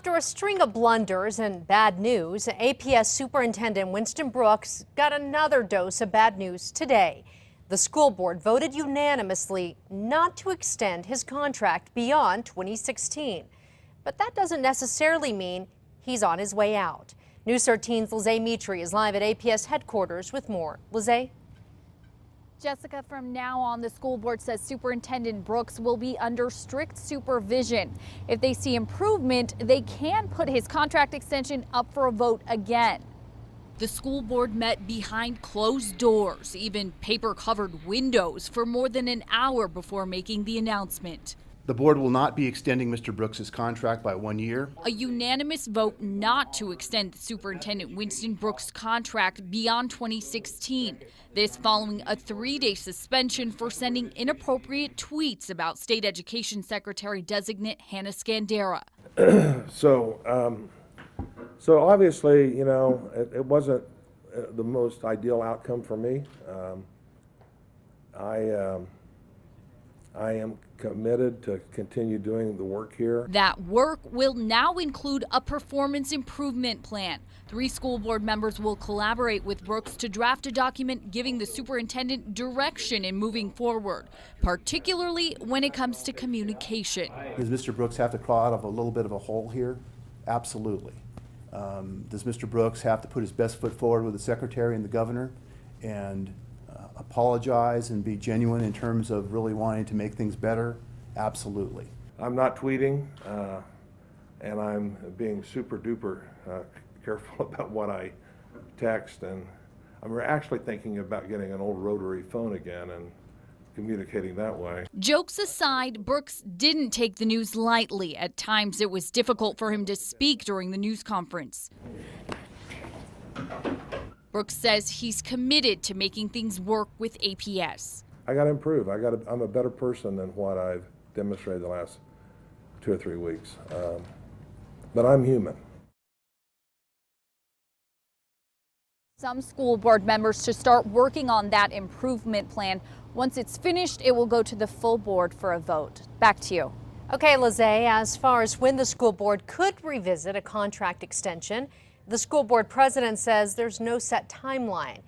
After a string of blunders and bad news, APS Superintendent Winston Brooks got another dose of bad news today. The school board voted unanimously not to extend his contract beyond 2016. But that doesn't necessarily mean he's on his way out. News 13's Lizzie Mitri is live at APS headquarters with more. Lizzie? Jessica, from now on, the school board says Superintendent Brooks will be under strict supervision. If they see improvement, they can put his contract extension up for a vote again. The school board met behind closed doors, even paper-covered windows, for more than an hour before making the announcement. The board will not be extending Mr. Brooks' contract by 1 year. A unanimous vote not to extend Superintendent Winston Brooks' contract beyond 2016. This following a 3-day suspension for sending inappropriate tweets about State Education Secretary designate Hannah Scandera. So obviously, you know, it wasn't the most ideal outcome for me. I am committed to continue doing the work here. That work will now include a performance improvement plan. 3 school board members will collaborate with Brooks to draft a document giving the superintendent direction in moving forward, particularly when it comes to communication. Does Mr. Brooks have to crawl out of a little bit of a hole here? Absolutely. Does Mr. Brooks have to put his best foot forward with the secretary and the governor and apologize and be genuine in terms of really wanting to make things better? Absolutely. I'm not tweeting, and I'm being super duper careful about what I text, and I'm actually thinking about getting an old rotary phone again and communicating that way. Jokes aside, Brooks didn't take the news lightly. At times, it was difficult for him to speak during the news conference. Brooks says he's committed to making things work with APS. I got to improve. I'm a better person than what I've demonstrated the last 2 or 3 weeks. But I'm human. Some school board members should start working on that improvement plan. Once it's finished, it will go to the full board for a vote. Back to you. Okay, Lizzie, as far as when the school board could revisit a contract extension, the school board president says there's no set timeline.